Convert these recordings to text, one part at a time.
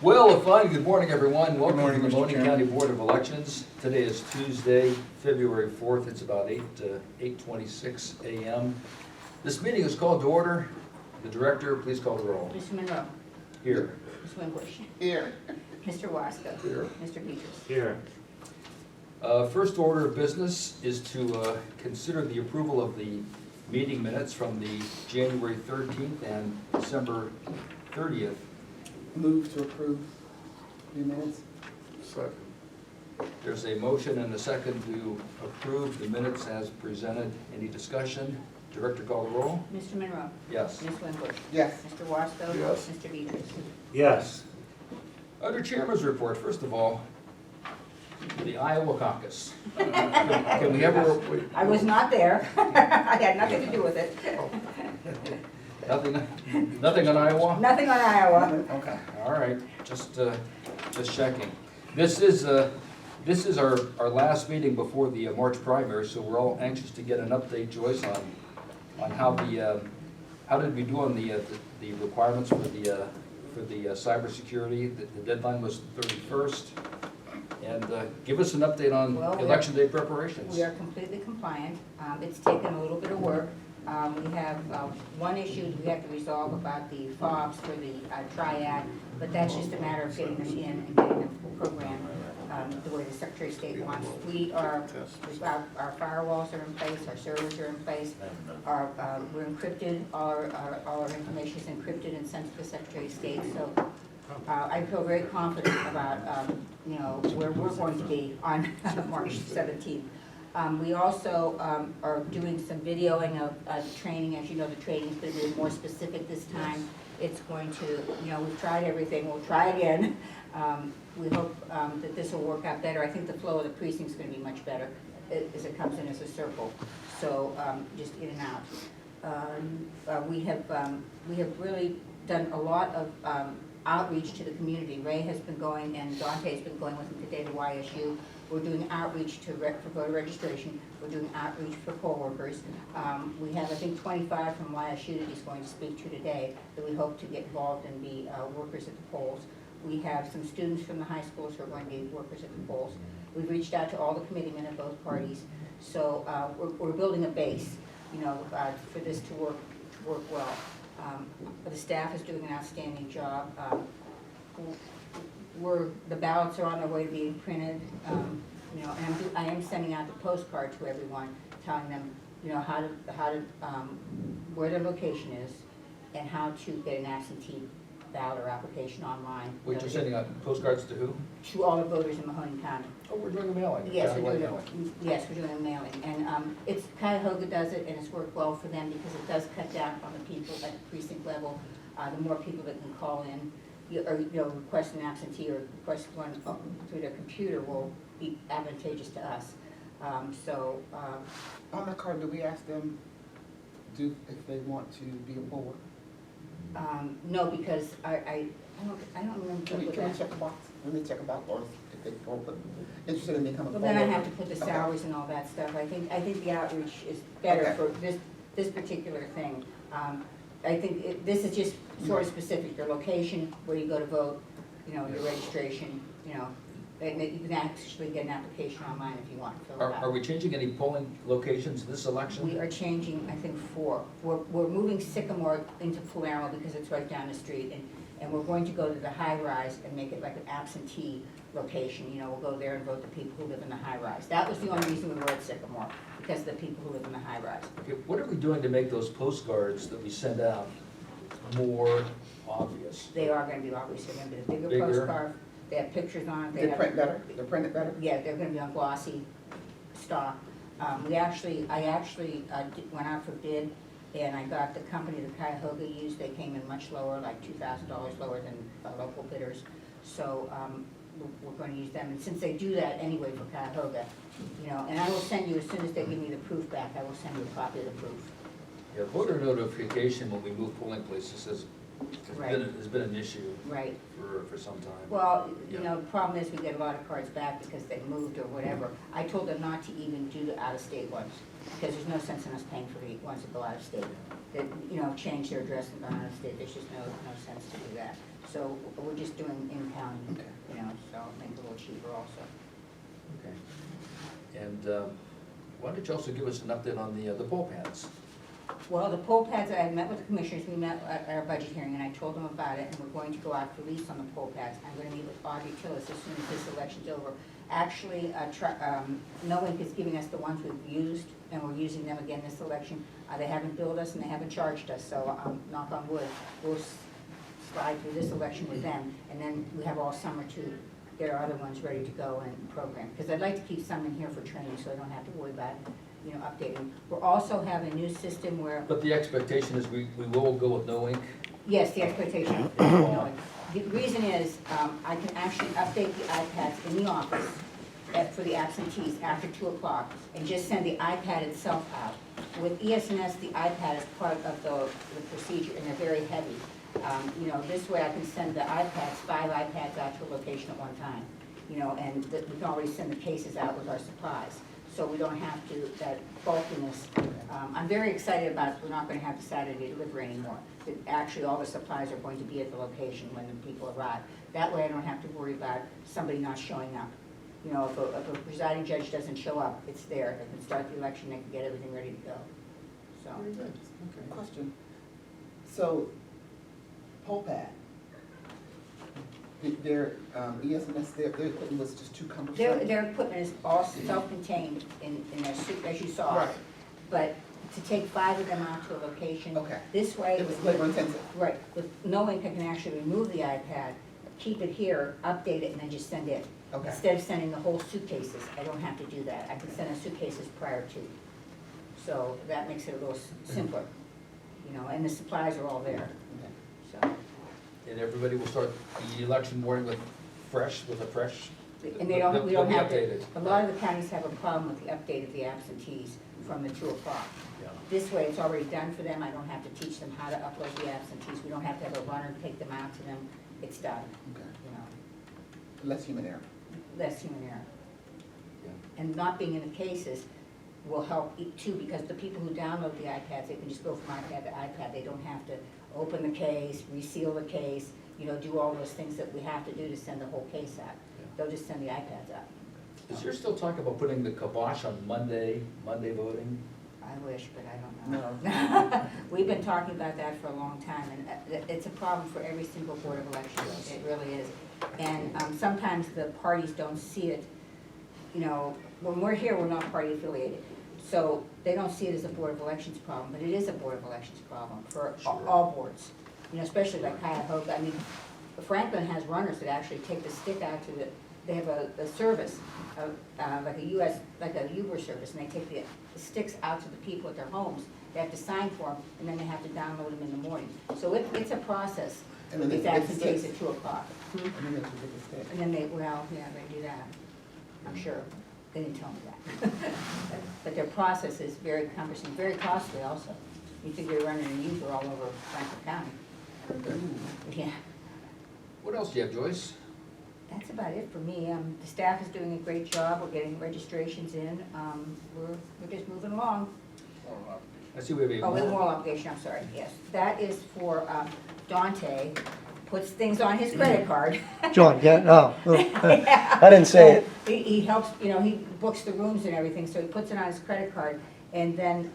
Well, fine. Good morning, everyone. Welcome morning, to the Mr. Mahoning Chairman. County Board of Elections. Today is Tuesday, February 4th. It's about 8:26 a.m. This meeting is called to order. The director, please call the roll. Mr. Monroe. Here. Ms. Winbush. Here. Mr. Wasko. Here. Mr. Peters. Here. First order of business is to consider the approval of the meeting minutes from the January 13th and December 30th. Move to approve the minutes. Second. There's a motion and a second to approve the minutes as presented. Any discussion? Director, call the roll. Mr. Monroe. Yes. Ms. Winbush. Yes. Mr. Wasko. Yes. Mr. Peters. Yes. Under Chairman's report, first of all, the Iowa caucus. Can we ever, I was not there. I had nothing to do with it. nothing on Iowa? Nothing on Iowa. Okay. All right, just checking. This is our last meeting before the March primary, so we're all anxious to get an update, Joyce, on how did we do on the requirements for the cybersecurity. The deadline was the 31st. And give us an update on Well, election day preparations. We are completely compliant. It's taken a little bit of work. We have one issue we have to resolve about the FOBs for the triad, but that's just a matter of getting them in and getting them programmed the way the Secretary of State wants. Our firewalls are in place, our servers are in place, we're encrypted, all our information is encrypted and sent to the Secretary of State. So I feel very confident about where we're going to be on March 17th. We also are doing some videoing of the training. As you know, the training is going to be more specific this time. It's going to, we've tried everything, we'll try again. We hope that this will work out better. I think the flow of the precinct is going to be much better as it comes in as a circle. So just in and out. We have really done a lot of outreach to the community. Ray has been going and Dante has been going with him today to YSU. We're doing outreach for voter registration. We're doing outreach for poll workers. We have, I think, 25 from YSU that he's going to speak to today that we hope to get involved and be workers at the polls. We have some students from the high schools who are going to be workers at the polls. We've reached out to all the committeemen of both parties. So we're building a base, for this to work well. The staff is doing an outstanding job. The ballots are on their way to being printed, and I am sending out the postcard to everyone, telling them, where their location is, and how to get an absentee ballot or application online. Wait, you're sending out postcards to who? To all the voters in Mahoning County. Oh, we're doing a mailing. Yes, we're Countywide doing mailing. Yes, we're doing a mailing, and it's Cuyahoga does it, and it's worked well for them because it does cut down on the people at the precinct level. The more people that can call in, or request an absentee or request one through their computer will be advantageous to us. On the card, do we ask them if they want to be a poll worker? No, because I don't remember. Can we check a box? Let me check a box, or if they don't put interested in becoming a Well, poll then I worker? have to put the Okay. salaries and all that stuff. I think the outreach is better Okay. for this particular thing. I think this is just sort of specific, your location, where you go to vote, your registration, and you can actually get an application online if you want to fill it Are out. we changing any polling locations this election? We are changing, I think, 4. We're moving Sycamore into Palermo because it's right down the street, and we're going to go to the high rise and make it like an absentee location. We'll go there and vote the people who live in the high rise. That was the only reason we were at Sycamore, because of the people who live in the high rise. Okay, what are we doing to make those postcards that we send out more obvious? They are going to be obvious. They're going to be a bigger Bigger. postcard. They have pictures on it. They print better? They're printed better? Yeah, they're going to be on glossy stock. I actually went out for bid, and I got the company that Cuyahoga used. They came in much lower, like $2,000 lower than local bidders. So we're going to use them. And since they do that anyway for Cuyahoga, and I will send you, as soon as they give me the proof back, I will send you a copy of the proof. Yeah, voter notification when we move polling places has Right. been an issue Right. for some time. Well, Yeah. the problem is we get a lot of cards back because they moved or whatever. I told them not to even do the out-of-state ones, because there's no sense in us paying for the ones that go out of state. That, change their address and go out of state, there's just no sense to do that. So we're just doing in county, Okay. you know, so make it a little cheaper also. Okay. And why don't you also give us an update on the pole pads? Well, the pole pads, I met with the commissioners, we met at our budget hearing, and I told them about it, and we're going to go out for lease on the pole pads. I'm gonna meet with Audrey Tillis as soon as this election's over. Actually, Noink is giving us the ones we've used, and we're using them again this election. They haven't billed us and they haven't charged us, so knock on wood, we'll slide through this election with them, and then we have all summer to get our other ones ready to go and program. Because I'd like to keep some in here for training, so I don't have to worry about, you know, updating. We're also have a new system where, But the expectation is we will go with no ink. yes, the expectation is Noink. The reason is, I can actually update the iPads in the office for the absentees after 2 o'clock, and just send the iPad itself out. With ES&S, the iPad is part of the procedure, and they're very heavy. You know, this way I can send the iPads, 5 iPads out to a location at one time, you know, and we can already send the cases out with our supplies. So we don't have to, that bulkiness. I'm very excited about, we're not gonna have the Saturday delivery anymore. That actually, all the supplies are going to be at the location when the people arrive. That way I don't have to worry about somebody not showing up. You know, if a presiding judge doesn't show up, it's there. They can start the election, they can get everything ready to go. So, Very good. Okay. Question. So, pole pad. Their ES&S, their equipment was just too cumbersome? their equipment is all self-contained in their suit, as you saw. Right. But to take 5 of them out to a location. Okay. This way. It was labor intensive. Right, with Noink, I can actually remove the iPad, keep it here, update it, and then just send it. Okay. Instead of sending the whole suitcases, I don't have to do that. I can send the suitcases prior to. So that makes it a little simpler, you know, and the supplies are all there, Okay. so. And everybody will start the election morning with a fresh. And we don't They'll be have to, updated. a lot of the counties have a problem with the update of the absentees from the 2 o'clock. Yeah. This way, it's already done for them. I don't have to teach them how to upload the absentees. We don't have to have a runner take them out to them. It's done, Okay. you know. Less human error. Less human error. Yeah. And not being in the cases will help too, because the people who download the iPads, they can just go from iPad to iPad. They don't have to open the case, reseal the case, you know, do all those things that we have to do to send the whole case out. They'll just send the iPads out. Is there still talk about putting the kibosh on Monday voting? I wish, but I don't know. We've been talking about that for a long time, and it's a problem for every single board of elections. It really is. And sometimes the parties don't see it, you know, when we're here, we're not party affiliated. So they don't see it as a Board of Elections problem, but it is a Board of Elections problem for all boards. You know, especially like Cuyahoga. I mean, Franklin has runners that actually take the stick out to they have a service, like a Uber service, and they take the sticks out to the people at their homes. They have to sign for them, and then they have to download them in the morning. So it's a process. And then It's they get absentees sticks. at 2 o'clock. And then they have to get the stick. And then they do that, I'm sure. They didn't tell me that. But their process is very cumbersome, very costly also. You figure you're running a Uber all over Franklin County. Yeah, What else do you have, Joyce? that's about it for me. The staff is doing a great job, we're getting registrations in, we're just moving along. I see we have a. Oh, with moral obligation, I'm sorry, yes. That is for Dante, puts things on his credit card. John, yeah, oh, I didn't say it. He helps, you know, he books the rooms and everything, so he puts it on his credit card. And then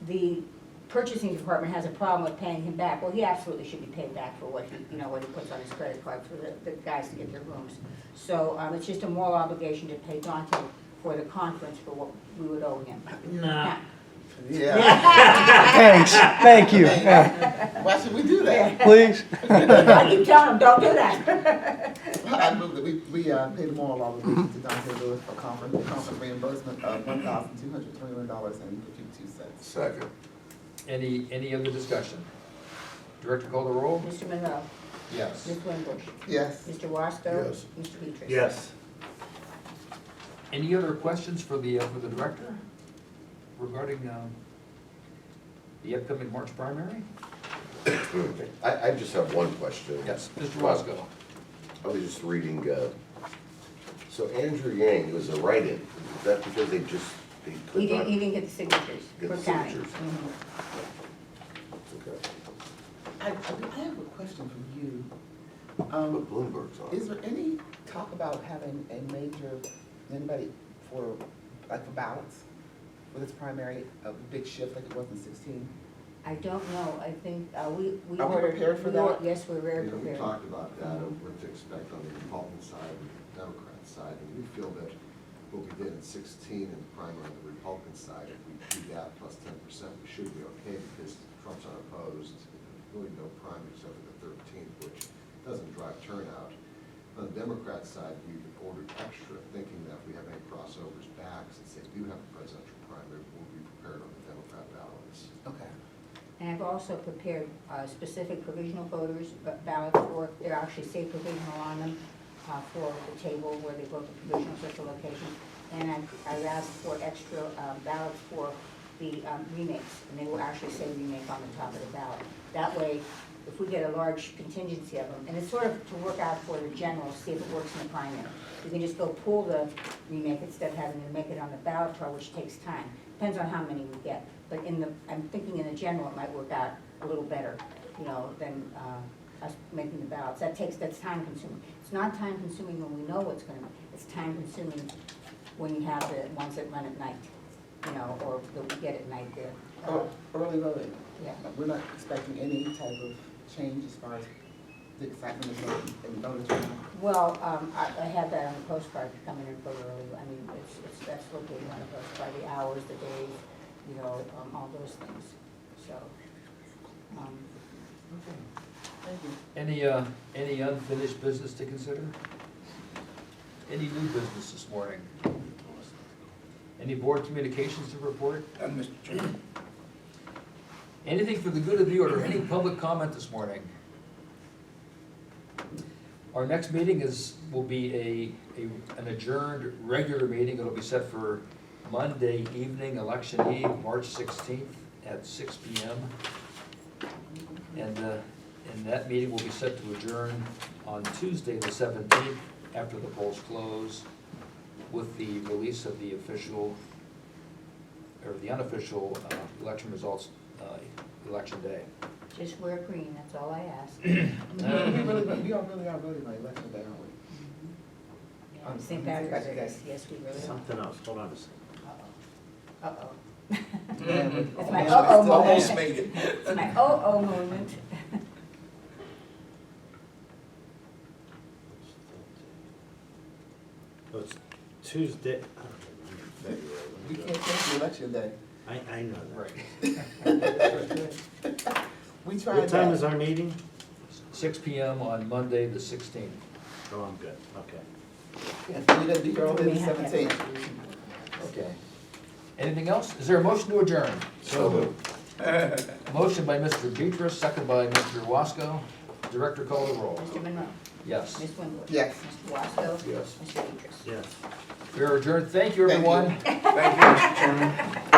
the purchasing department has a problem with paying him back. Well, he absolutely should be paid back for what he, you know, what he puts on his credit card for the guys to get their rooms. So it's just a moral obligation to pay Dante for the conference for what we would owe him. Nah. Yeah. Thanks, thank you. Yeah. Why should we do that? Please? I keep telling him, don't do that. I move that we pay the moral obligation to Dante Lewis for conference reimbursement of $1,221.52. Second. Any other discussion? Director call the roll? Mr. Monroe, Yes. Ms. Winbush, Yes. Mr. Wasco. Yes. Mr. Peters. Yes. Any other questions for the director regarding the upcoming March primary? I just have one question. Yes, Mr. Wasco. I was just reading, so Andrew Yang, it was a write-in. Is that because they He clicked on? didn't get the signatures Get for the county. signatures. Mhm. Okay. I have a question for you. But Bloomberg's on. Is there any talk about having a major, anybody for, like for ballots? For this primary, a big shift like it was in 16? I don't know, I think, we. Are we prepared for that? Yes, we're very You know, we prepared. talked about that, of what to expect on the Republican side and the Democrat side, and we feel that what we did in 16 in the primary on the Republican side, if we do that plus 10%, we should be okay, because Trump's unopposed, there's really no primary except for the 13th, which doesn't drive turnout. On the Democrat side, we've ordered extra, thinking that if we have any crossovers back, since they do have a presidential primary, we'll be prepared on the Democrat ballots. Okay. And I've also prepared specific provisional voters ballots for, they actually say provisional on them for the table where they vote the provisional social location. And I've asked for extra ballots for the remakes, and they will actually say remake on the top of the ballot. That way, if we get a large contingency of them, and it's sort of to work out for the general, see if it works in the primary. You can just go pull the remake instead of having to make it on the ballot part, which takes time. Depends on how many we get. But I'm thinking in the general, it might work out a little better, you know, than us making the ballots. That's time consuming. It's not time consuming when we know what's gonna, it's time consuming when you have the ones that run at night, you know, or that we get at night there. Oh, early voting. Yeah. We're not expecting any type of change as far as the excitement of voting and voter turnout. Well, I have that on the postcard coming in for early. I mean, that's located on the postcard, the hours, the days, you know, all those things, so. Thank you. Any unfinished business to consider? Any new business this morning? Any board communications to report? Mr. Chairman. Anything for the good of the order? Any public comment this morning? Our next meeting will be an adjourned regular meeting. It'll be set for Monday evening, election eve, March 16th at 6 p.m. And that meeting will be set to adjourn on Tuesday, the 17th, after the polls close, with the release of the official, or the unofficial election results, election day. Just wear green, that's all I ask. We all really are voting on election day, aren't we? On St. Patrick's Day, Day. yes, we really are. Something else, hold on a second. Uh-oh. Yeah, It's my but- uh-oh moment. Almost made it. It's my oh-oh moment. Oh, it's Tuesday, I don't know, February. We can't change the election day. I know that. Right. We tried What time is that. our meeting? 6 p.m. on Monday, the 16th. Oh, I'm good, okay. We're gonna be here We on may the have to have 17th. that. Okay. Anything else? Is there a motion to adjourn? So moved. Motion by Mr. Beatrice, second by Mr. Wasco. Director, call the roll. Mr. Monroe? Yes. Ms. Winwood? Yes. Mr. Wasco? Yes. Mr. Peters? Yes. We are adjourned. Thank you, Thank you. everyone. Thank you, Mr. Chairman.